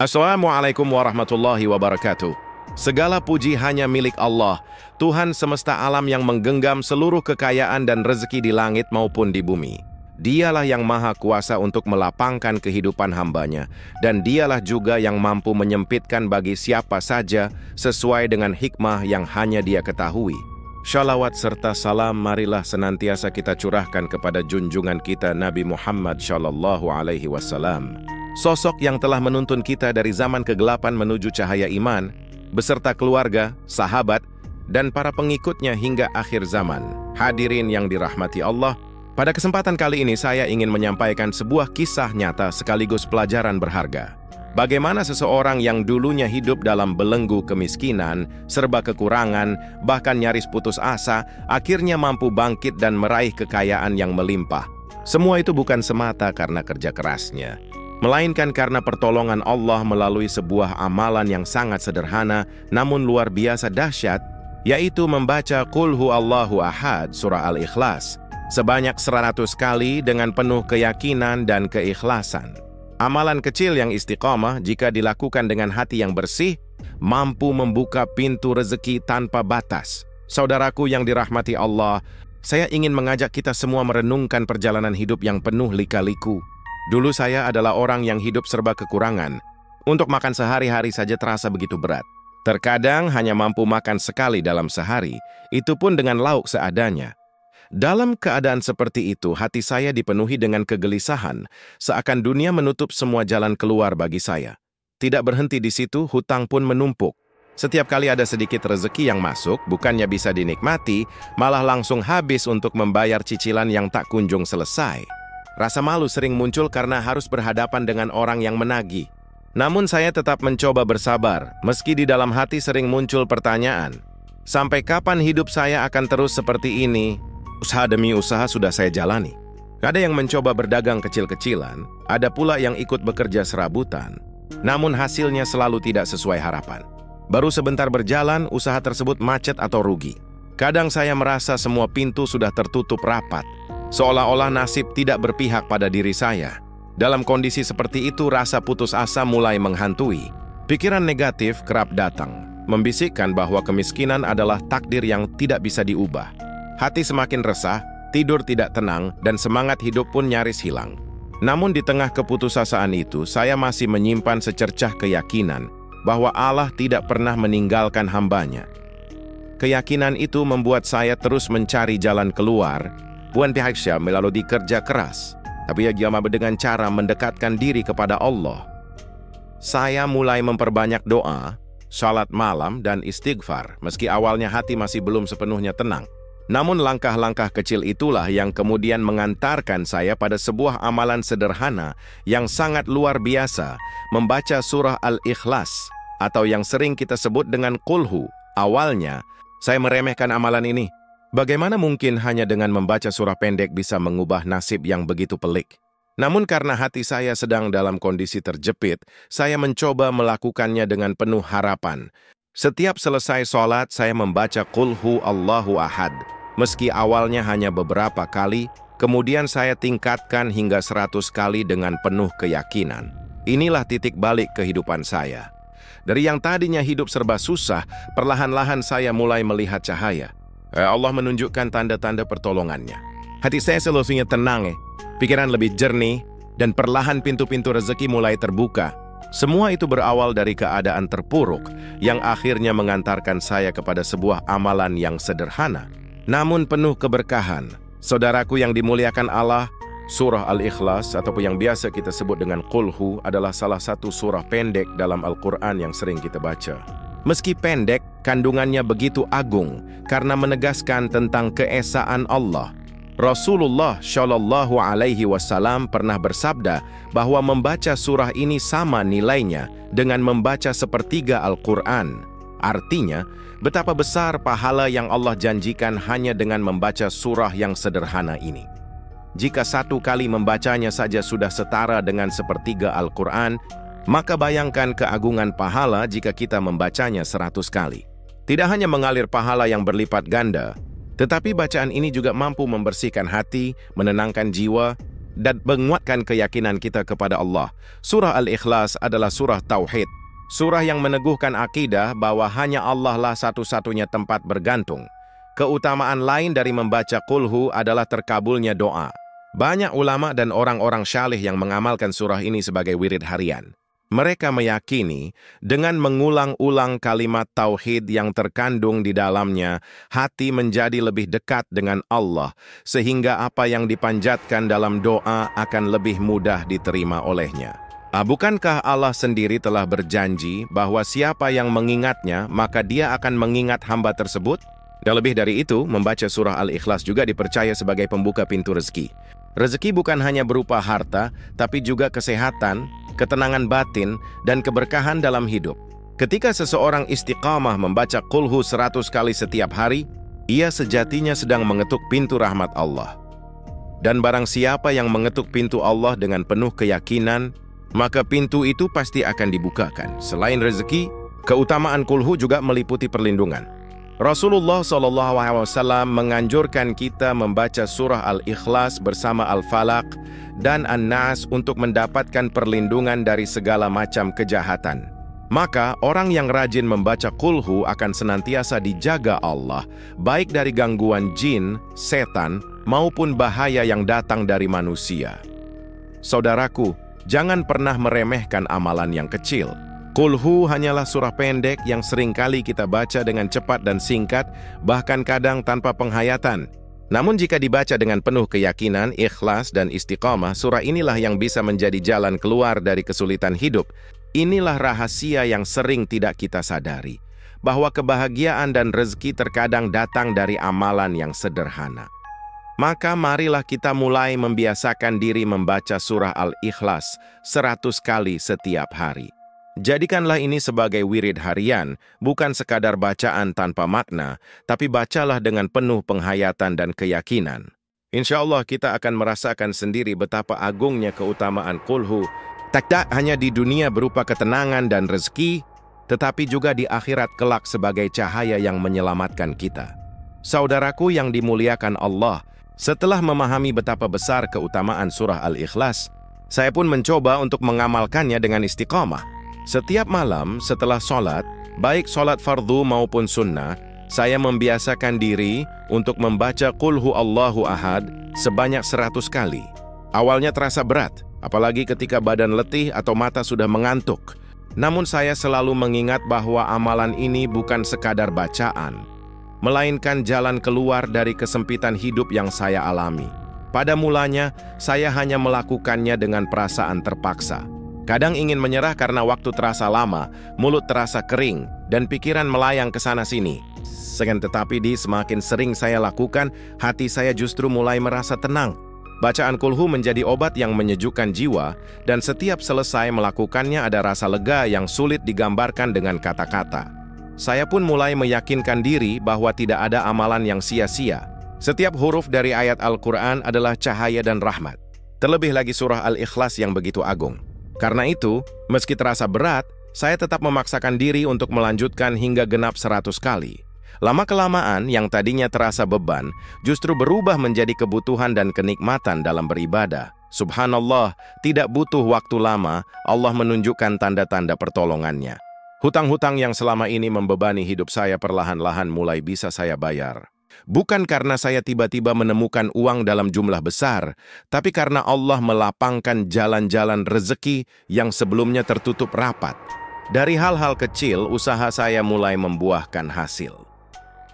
Assalamualaikum warahmatullahi wabarakatuh. Segala puji hanya milik Allah, Tuhan semesta alam yang menggenggam seluruh kekayaan dan rezeki di langit maupun di bumi. Dialah yang maha kuasa untuk melapangkan kehidupan hambanya, dan dialah juga yang mampu menyempitkan bagi siapa saja sesuai dengan hikmah yang hanya dia ketahui. Shalawat serta salam marilah senantiasa kita curahkan kepada junjungan kita Nabi Muhammad Shallallahu Alaihi Wasallam. Sosok yang telah menuntun kita dari zaman kegelapan menuju cahaya iman, beserta keluarga, sahabat, dan para pengikutnya hingga akhir zaman. Hadirin yang dirahmati Allah, pada kesempatan kali ini saya ingin menyampaikan sebuah kisah nyata sekaligus pelajaran berharga. Bagaimana seseorang yang dulunya hidup dalam belenggu kemiskinan, serba kekurangan, bahkan nyaris putus asa, akhirnya mampu bangkit dan meraih kekayaan yang melimpah. Semua itu bukan semata karena kerja kerasnya, melainkan karena pertolongan Allah melalui sebuah amalan yang sangat sederhana namun luar biasa dahsyat, yaitu membaca Qul Huwallahu Ahad surah Al-Ikhlas sebanyak 100 kali dengan penuh keyakinan dan keikhlasan. Amalan kecil yang istiqamah jika dilakukan dengan hati yang bersih, mampu membuka pintu rezeki tanpa batas. Saudaraku yang dirahmati Allah, saya ingin mengajak kita semua merenungkan perjalanan hidup yang penuh lika-liku. Dulu saya adalah orang yang hidup serba kekurangan. Untuk makan sehari-hari saja terasa begitu berat. Terkadang hanya mampu makan sekali dalam sehari, itu pun dengan lauk seadanya. Dalam keadaan seperti itu, hati saya dipenuhi dengan kegelisahan, seakan dunia menutup semua jalan keluar bagi saya. Tidak berhenti di situ, hutang pun menumpuk. Setiap kali ada sedikit rezeki yang masuk, bukannya bisa dinikmati, malah langsung habis untuk membayar cicilan yang tak kunjung selesai. Rasa malu sering muncul karena harus berhadapan dengan orang yang menagih. Namun saya tetap mencoba bersabar, meski di dalam hati sering muncul pertanyaan, sampai kapan hidup saya akan terus seperti ini? Usaha demi usaha sudah saya jalani. Ada yang mencoba berdagang kecil-kecilan, ada pula yang ikut bekerja serabutan. Namun hasilnya selalu tidak sesuai harapan. Baru sebentar berjalan, usaha tersebut macet atau rugi. Kadang saya merasa semua pintu sudah tertutup rapat, seolah-olah nasib tidak berpihak pada diri saya. Dalam kondisi seperti itu, rasa putus asa mulai menghantui. Pikiran negatif kerap datang, membisikkan bahwa kemiskinan adalah takdir yang tidak bisa diubah. Hati semakin resah, tidur tidak tenang, dan semangat hidup pun nyaris hilang. Namun di tengah keputusasaan itu, saya masih menyimpan secercah keyakinan bahwa Allah tidak pernah meninggalkan hambanya. Keyakinan itu membuat saya terus mencari jalan keluar, bukan pihaknya melalui kerja keras, tapi juga dengan cara mendekatkan diri kepada Allah. Saya mulai memperbanyak doa, salat malam, dan istighfar, meski awalnya hati masih belum sepenuhnya tenang. Namun langkah-langkah kecil itulah yang kemudian mengantarkan saya pada sebuah amalan sederhana yang sangat luar biasa, membaca surah Al-Ikhlas, atau yang sering kita sebut dengan Qulhu. Awalnya, saya meremehkan amalan ini. Bagaimana mungkin hanya dengan membaca surah pendek bisa mengubah nasib yang begitu pelik? Namun karena hati saya sedang dalam kondisi terjepit, saya mencoba melakukannya dengan penuh harapan. Setiap selesai sholat, saya membaca Qul Huwallahu Ahad. Meski awalnya hanya beberapa kali, kemudian saya tingkatkan hingga 100 kali dengan penuh keyakinan. Inilah titik balik kehidupan saya. Dari yang tadinya hidup serba susah, perlahan-lahan saya mulai melihat cahaya. Allah menunjukkan tanda-tanda pertolongannya. Hati saya seluruhnya tenang, pikiran lebih jernih, dan perlahan pintu-pintu rezeki mulai terbuka. Semua itu berawal dari keadaan terpuruk, yang akhirnya mengantarkan saya kepada sebuah amalan yang sederhana, namun penuh keberkahan. Saudaraku yang dimuliakan Allah, surah Al-Ikhlas, ataupun yang biasa kita sebut dengan Qulhu, adalah salah satu surah pendek dalam Al-Quran yang sering kita baca. Meski pendek, kandungannya begitu agung karena menegaskan tentang keesaan Allah. Rasulullah Shallallahu Alaihi Wasallam pernah bersabda bahwa membaca surah ini sama nilainya dengan membaca sepertiga Al-Quran. Artinya, betapa besar pahala yang Allah janjikan hanya dengan membaca surah yang sederhana ini. Jika satu kali membacanya saja sudah setara dengan sepertiga Al-Quran, maka bayangkan keagungan pahala jika kita membacanya 100 kali. Tidak hanya mengalir pahala yang berlipat ganda, tetapi bacaan ini juga mampu membersihkan hati, menenangkan jiwa, dan menguatkan keyakinan kita kepada Allah. Surah Al-Ikhlas adalah surah Tauhid. Surah yang meneguhkan akidah bahwa hanya Allah lah satu-satunya tempat bergantung. Keutamaan lain dari membaca Qul Hu adalah terkabulnya doa. Banyak ulama dan orang-orang syalih yang mengamalkan surah ini sebagai wirid harian. Mereka meyakini dengan mengulang-ulang kalimat tauhid yang terkandung di dalamnya, hati menjadi lebih dekat dengan Allah, sehingga apa yang dipanjatkan dalam doa akan lebih mudah diterima olehnya. Bukankah Allah sendiri telah berjanji bahwa siapa yang mengingatnya, maka dia akan mengingat hamba tersebut? Dan lebih dari itu, membaca surah Al-Ikhlas juga dipercaya sebagai pembuka pintu rezeki. Rezeki bukan hanya berupa harta, tapi juga kesehatan, ketenangan batin, dan keberkahan dalam hidup. Ketika seseorang istiqamah membaca Qul Hu 100 kali setiap hari, ia sejatinya sedang mengetuk pintu rahmat Allah. Dan barang siapa yang mengetuk pintu Allah dengan penuh keyakinan, maka pintu itu pasti akan dibukakan. Selain rezeki, keutamaan Qul Hu juga meliputi perlindungan. Rasulullah SAW menganjurkan kita membaca surah Al-Ikhlas bersama Al-Falaq dan An-Nas untuk mendapatkan perlindungan dari segala macam kejahatan. Maka orang yang rajin membaca Qul Hu akan senantiasa dijaga Allah, baik dari gangguan jin, setan, maupun bahaya yang datang dari manusia. Saudaraku, jangan pernah meremehkan amalan yang kecil. Qul Hu hanyalah surah pendek yang seringkali kita baca dengan cepat dan singkat, bahkan kadang tanpa penghayatan. Namun jika dibaca dengan penuh keyakinan, ikhlas, dan istiqamah, surah inilah yang bisa menjadi jalan keluar dari kesulitan hidup. Inilah rahasia yang sering tidak kita sadari, bahwa kebahagiaan dan rezeki terkadang datang dari amalan yang sederhana. Maka marilah kita mulai membiasakan diri membaca surah Al-Ikhlas 100 kali setiap hari. Jadikanlah ini sebagai wirid harian, bukan sekadar bacaan tanpa makna, tapi bacalah dengan penuh penghayatan dan keyakinan. Insya Allah kita akan merasakan sendiri betapa agungnya keutamaan Qul Hu, tak hanya di dunia berupa ketenangan dan rezeki, tetapi juga di akhirat kelak sebagai cahaya yang menyelamatkan kita. Saudaraku yang dimuliakan Allah, setelah memahami betapa besar keutamaan surah Al-Ikhlas, saya pun mencoba untuk mengamalkannya dengan istiqamah. Setiap malam setelah sholat, baik sholat fardu maupun sunnah, saya membiasakan diri untuk membaca Qul Hu Allahu Ahad sebanyak 100 kali. Awalnya terasa berat, apalagi ketika badan letih atau mata sudah mengantuk. Namun saya selalu mengingat bahwa amalan ini bukan sekadar bacaan, melainkan jalan keluar dari kesempitan hidup yang saya alami. Pada mulanya, saya hanya melakukannya dengan perasaan terpaksa. Kadang ingin menyerah karena waktu terasa lama, mulut terasa kering, dan pikiran melayang ke sana-sini. Tetapi semakin sering saya lakukan, hati saya justru mulai merasa tenang. Bacaan Qul Hu menjadi obat yang menyejukkan jiwa, dan setiap selesai melakukannya ada rasa lega yang sulit digambarkan dengan kata-kata. Saya pun mulai meyakinkan diri bahwa tidak ada amalan yang sia-sia. Setiap huruf dari ayat Al-Quran adalah cahaya dan rahmat. Terlebih lagi surah Al-Ikhlas yang begitu agung. Karena itu, meski terasa berat, saya tetap memaksakan diri untuk melanjutkan hingga genap 100 kali. Lama-kelamaan, yang tadinya terasa beban, justru berubah menjadi kebutuhan dan kenikmatan dalam beribadah. Subhanallah, tidak butuh waktu lama, Allah menunjukkan tanda-tanda pertolongannya. Hutang-hutang yang selama ini membebani hidup saya perlahan-lahan mulai bisa saya bayar. Bukan karena saya tiba-tiba menemukan uang dalam jumlah besar, tapi karena Allah melapangkan jalan-jalan rezeki yang sebelumnya tertutup rapat. Dari hal-hal kecil, usaha saya mulai membuahkan hasil.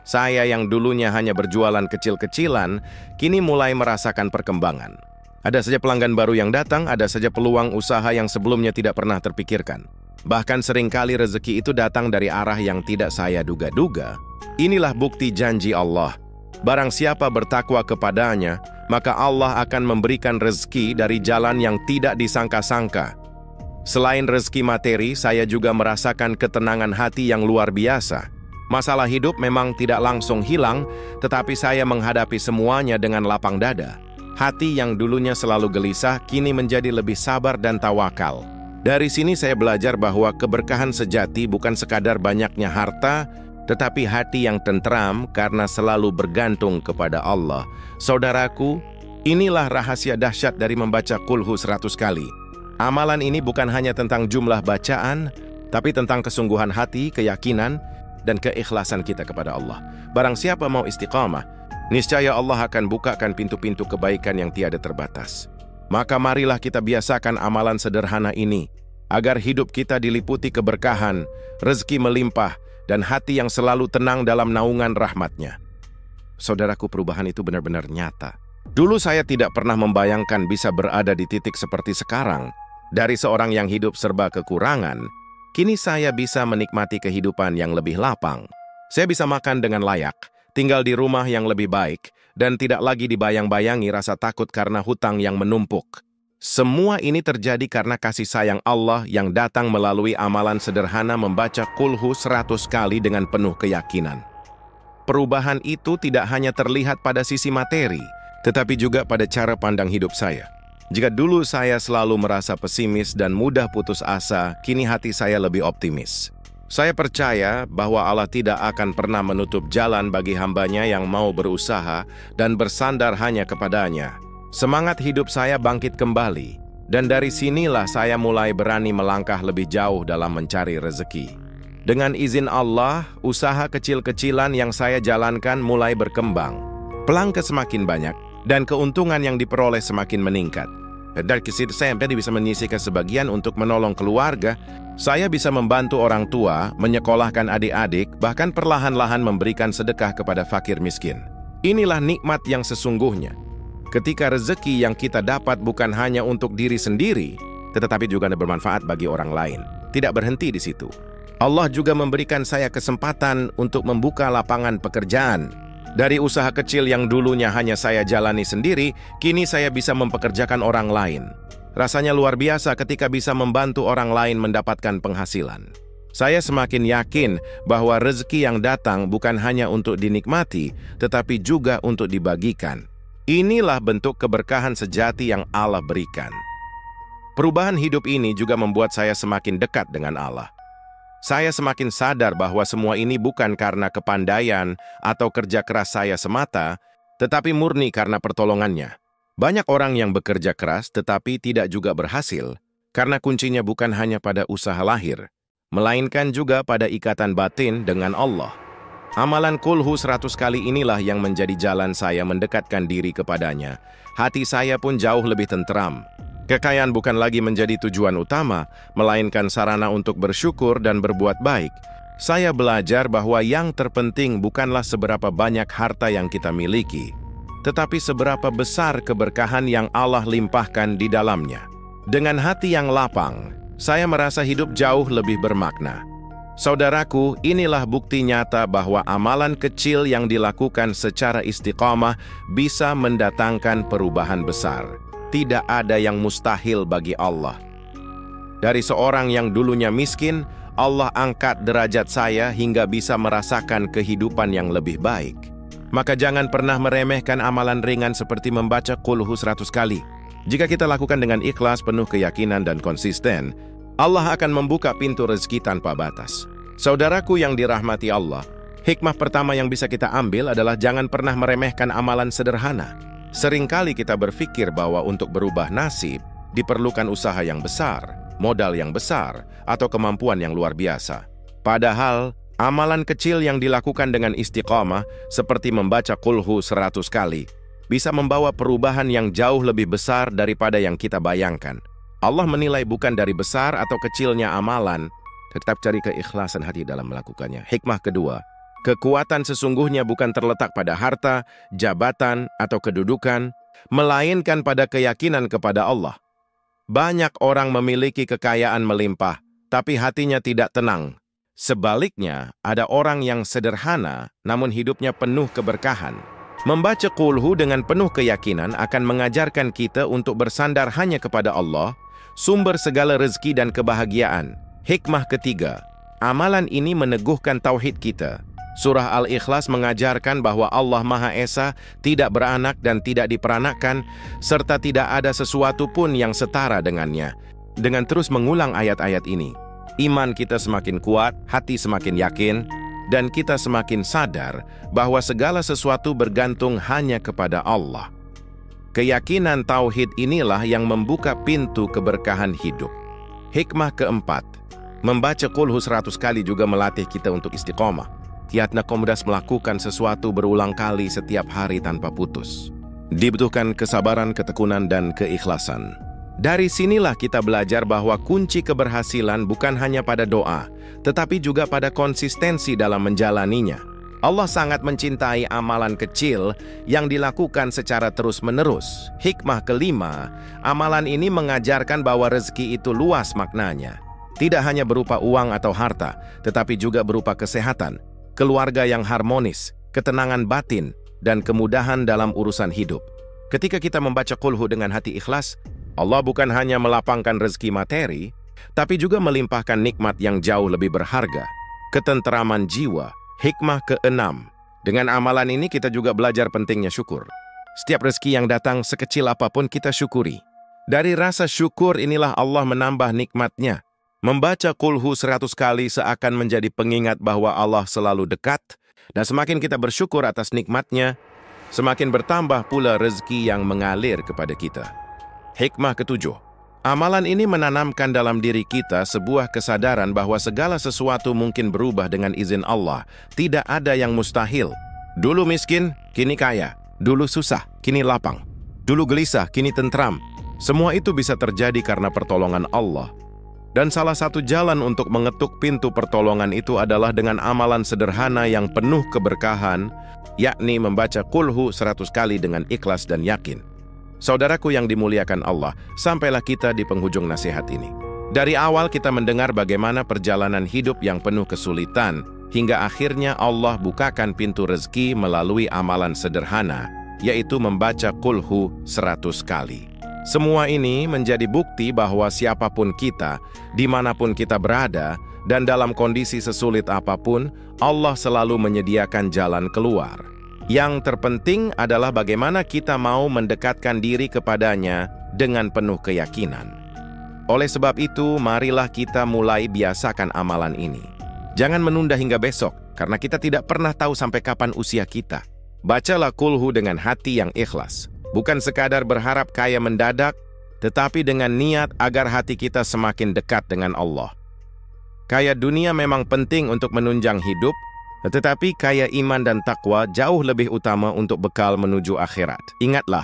Saya yang dulunya hanya berjualan kecil-kecilan, kini mulai merasakan perkembangan. Ada saja pelanggan baru yang datang, ada saja peluang usaha yang sebelumnya tidak pernah terpikirkan. Bahkan seringkali rezeki itu datang dari arah yang tidak saya duga-duga. Inilah bukti janji Allah. Barang siapa bertakwa kepadanya, maka Allah akan memberikan rezeki dari jalan yang tidak disangka-sangka. Selain rezeki materi, saya juga merasakan ketenangan hati yang luar biasa. Masalah hidup memang tidak langsung hilang, tetapi saya menghadapi semuanya dengan lapang dada. Hati yang dulunya selalu gelisah, kini menjadi lebih sabar dan tawakal. Dari sini saya belajar bahwa keberkahan sejati bukan sekadar banyaknya harta, tetapi hati yang tentram karena selalu bergantung kepada Allah. Saudaraku, Inilah rahasia dahsyat dari membaca Qulhu 100 kali. Amalan ini bukan hanya tentang jumlah bacaan, tapi tentang kesungguhan hati, keyakinan, dan keikhlasan kita kepada Allah. Barang siapa mau istiqamah, niscaya Allah akan bukakan pintu-pintu kebaikan yang tiada terbatas. Maka marilah kita biasakan amalan sederhana ini, agar hidup kita diliputi keberkahan, rezeki melimpah, dan hati yang selalu tenang dalam naungan rahmat-Nya. Saudaraku, perubahan itu benar-benar nyata. Dulu saya tidak pernah membayangkan bisa berada di titik seperti sekarang. Dari seorang yang hidup serba kekurangan, kini saya bisa menikmati kehidupan yang lebih lapang. Saya bisa makan dengan layak, tinggal di rumah yang lebih baik, dan tidak lagi dibayang-bayangi rasa takut karena hutang yang menumpuk. Semua ini terjadi karena kasih sayang Allah yang datang melalui amalan sederhana membaca Qulhu 100 kali dengan penuh keyakinan. Perubahan itu tidak hanya terlihat pada sisi materi, tetapi juga pada cara pandang hidup saya. Jika dulu saya selalu merasa pesimis dan mudah putus asa, kini hati saya lebih optimis. Saya percaya bahwa Allah tidak akan pernah menutup jalan bagi hamba-Nya yang mau berusaha dan bersandar hanya kepada-Nya. Semangat hidup saya bangkit kembali, dan dari sinilah saya mulai berani melangkah lebih jauh dalam mencari rezeki. Dengan izin Allah, usaha kecil-kecilan yang saya jalankan mulai berkembang. Pelanggan semakin banyak, dan keuntungan yang diperoleh semakin meningkat. Dari situ saya bisa menyisihkan sebagian untuk menolong keluarga. Saya bisa membantu orang tua, menyekolahkan adik-adik, bahkan perlahan-lahan memberikan sedekah kepada fakir miskin. Inilah nikmat yang sesungguhnya. Ketika rezeki yang kita dapat bukan hanya untuk diri sendiri, tetapi juga bermanfaat bagi orang lain. Tidak berhenti di situ. Allah juga memberikan saya kesempatan untuk membuka lapangan pekerjaan. Dari usaha kecil yang dulunya hanya saya jalani sendiri, kini saya bisa mempekerjakan orang lain. Rasanya luar biasa ketika bisa membantu orang lain mendapatkan penghasilan. Saya semakin yakin bahwa rezeki yang datang bukan hanya untuk dinikmati, tetapi juga untuk dibagikan. Inilah bentuk keberkahan sejati yang Allah berikan. Perubahan hidup ini juga membuat saya semakin dekat dengan Allah. Saya semakin sadar bahwa semua ini bukan karena kepandaian atau kerja keras saya semata, tetapi murni karena pertolongan-Nya. Banyak orang yang bekerja keras tetapi tidak juga berhasil, karena kuncinya bukan hanya pada usaha lahir, melainkan juga pada ikatan batin dengan Allah. Amalan Qulhu 100 kali inilah yang menjadi jalan saya mendekatkan diri kepada-Nya. Hati saya pun jauh lebih tentram. Kekayaan bukan lagi menjadi tujuan utama, melainkan sarana untuk bersyukur dan berbuat baik. Saya belajar bahwa yang terpenting bukanlah seberapa banyak harta yang kita miliki, tetapi seberapa besar keberkahan yang Allah limpahkan di dalamnya. Dengan hati yang lapang, saya merasa hidup jauh lebih bermakna. Saudaraku, inilah bukti nyata bahwa amalan kecil yang dilakukan secara istiqamah bisa mendatangkan perubahan besar. Tidak ada yang mustahil bagi Allah. Dari seorang yang dulunya miskin, Allah angkat derajat saya hingga bisa merasakan kehidupan yang lebih baik. Maka jangan pernah meremehkan amalan ringan seperti membaca Qulhu 100 kali. Jika kita lakukan dengan ikhlas, penuh keyakinan dan konsisten, Allah akan membuka pintu rezeki tanpa batas. Saudaraku yang dirahmati Allah, hikmah pertama yang bisa kita ambil adalah jangan pernah meremehkan amalan sederhana. Seringkali kita berpikir bahwa untuk berubah nasib diperlukan usaha yang besar, modal yang besar, atau kemampuan yang luar biasa. Padahal, amalan kecil yang dilakukan dengan istiqamah seperti membaca Qulhu 100 kali bisa membawa perubahan yang jauh lebih besar daripada yang kita bayangkan. Allah menilai bukan dari besar atau kecilnya amalan, tetap cari keikhlasan hati dalam melakukannya. Hikmah kedua, kekuatan sesungguhnya bukan terletak pada harta, jabatan, atau kedudukan, melainkan pada keyakinan kepada Allah. Banyak orang memiliki kekayaan melimpah, tapi hatinya tidak tenang. Sebaliknya, ada orang yang sederhana, namun hidupnya penuh keberkahan. Membaca Qulhu dengan penuh keyakinan akan mengajarkan kita untuk bersandar hanya kepada Allah, sumber segala rezeki dan kebahagiaan. Hikmah ketiga, amalan ini meneguhkan tauhid kita. Surah Al-Ikhlas mengajarkan bahwa Allah Maha Esa, tidak beranak dan tidak diperanakkan, serta tidak ada sesuatu pun yang setara dengannya. Dengan terus mengulang ayat-ayat ini, iman kita semakin kuat, hati semakin yakin, dan kita semakin sadar bahwa segala sesuatu bergantung hanya kepada Allah. Keyakinan tauhid inilah yang membuka pintu keberkahan hidup. Hikmah keempat, membaca Qul Hu 100 kali juga melatih kita untuk istiqomah. Tiatna komudas melakukan sesuatu berulang kali setiap hari tanpa putus. Dibutuhkan kesabaran, ketekunan, dan keikhlasan. Dari sinilah kita belajar bahwa kunci keberhasilan bukan hanya pada doa, tetapi juga pada konsistensi dalam menjalaninya. Allah sangat mencintai amalan kecil yang dilakukan secara terus-menerus. Hikmah kelima, amalan ini mengajarkan bahwa rezeki itu luas maknanya. Tidak hanya berupa uang atau harta, tetapi juga berupa kesehatan, keluarga yang harmonis, ketenangan batin, dan kemudahan dalam urusan hidup. Ketika kita membaca Qul Hu dengan hati ikhlas, Allah bukan hanya melapangkan rezeki materi, tapi juga melimpahkan nikmat yang jauh lebih berharga, ketenteraman jiwa. Hikmah keenam, dengan amalan ini kita juga belajar pentingnya syukur. Setiap rezeki yang datang sekecil apapun kita syukuri. Dari rasa syukur inilah Allah menambah nikmatnya. Membaca Qul Hu 100 kali seakan menjadi pengingat bahwa Allah selalu dekat, dan semakin kita bersyukur atas nikmatnya, semakin bertambah pula rezeki yang mengalir kepada kita. Hikmah ketujuh, amalan ini menanamkan dalam diri kita sebuah kesadaran bahwa segala sesuatu mungkin berubah dengan izin Allah. Tidak ada yang mustahil. Dulu miskin, kini kaya. Dulu susah, kini lapang. Dulu gelisah, kini tentram. Semua itu bisa terjadi karena pertolongan Allah. Dan salah satu jalan untuk mengetuk pintu pertolongan itu adalah dengan amalan sederhana yang penuh keberkahan, yakni membaca Qul Hu 100 kali dengan ikhlas dan yakin. Saudaraku yang dimuliakan Allah, sampailah kita di penghujung nasihat ini. Dari awal kita mendengar bagaimana perjalanan hidup yang penuh kesulitan, hingga akhirnya Allah bukakan pintu rezeki melalui amalan sederhana, yaitu membaca Qul Hu 100 kali. Semua ini menjadi bukti bahwa siapapun kita, dimanapun kita berada, dan dalam kondisi sesulit apapun, Allah selalu menyediakan jalan keluar. Yang terpenting adalah bagaimana kita mau mendekatkan diri kepadanya dengan penuh keyakinan. Oleh sebab itu, marilah kita mulai biasakan amalan ini. Jangan menunda hingga besok, karena kita tidak pernah tahu sampai kapan usia kita. Bacalah Qul Hu dengan hati yang ikhlas. Bukan sekadar berharap kaya mendadak, tetapi dengan niat agar hati kita semakin dekat dengan Allah. Kaya dunia memang penting untuk menunjang hidup, tetapi kaya iman dan takwa jauh lebih utama untuk bekal menuju akhirat. Ingatlah,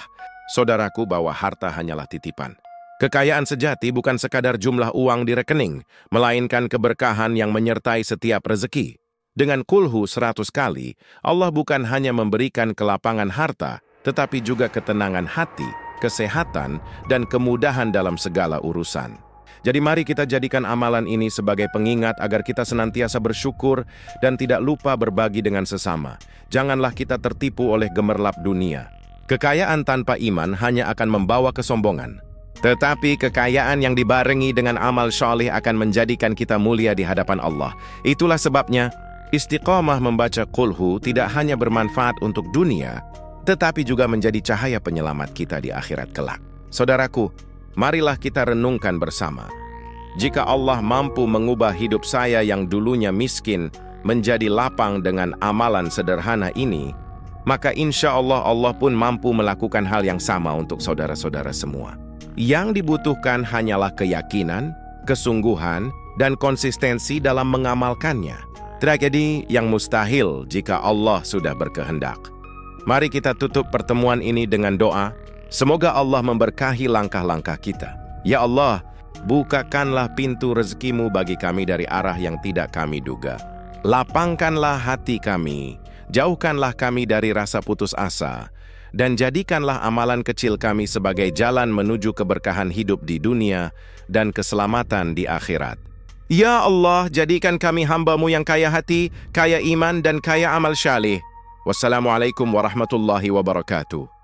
saudaraku, bahwa harta hanyalah titipan. Kekayaan sejati bukan sekadar jumlah uang di rekening, melainkan keberkahan yang menyertai setiap rezeki. Dengan Qul Hu 100 kali, Allah bukan hanya memberikan kelapangan harta, tetapi juga ketenangan hati, kesehatan, dan kemudahan dalam segala urusan. Jadi mari kita jadikan amalan ini sebagai pengingat agar kita senantiasa bersyukur dan tidak lupa berbagi dengan sesama. Janganlah kita tertipu oleh gemerlap dunia. Kekayaan tanpa iman hanya akan membawa kesombongan. Tetapi kekayaan yang dibarengi dengan amal syalih akan menjadikan kita mulia di hadapan Allah. Itulah sebabnya, istiqomah membaca Qul Hu tidak hanya bermanfaat untuk dunia, tetapi juga menjadi cahaya penyelamat kita di akhirat kelak. Saudaraku, marilah kita renungkan bersama. Jika Allah mampu mengubah hidup saya yang dulunya miskin menjadi lapang dengan amalan sederhana ini, maka insya Allah Allah pun mampu melakukan hal yang sama untuk saudara-saudara semua. Yang dibutuhkan hanyalah keyakinan, kesungguhan, dan konsistensi dalam mengamalkannya. Tragedi yang mustahil jika Allah sudah berkehendak. Mari kita tutup pertemuan ini dengan doa. Semoga Allah memberkahi langkah-langkah kita. Ya Allah, bukakanlah pintu rezekimu bagi kami dari arah yang tidak kami duga. Lapangkanlah hati kami, jauhkanlah kami dari rasa putus asa, dan jadikanlah amalan kecil kami sebagai jalan menuju keberkahan hidup di dunia dan keselamatan di akhirat. Ya Allah, jadikan kami hamba-Mu yang kaya hati, kaya iman, dan kaya amal syalih. Wassalamualaikum warahmatullahi wabarakatuh.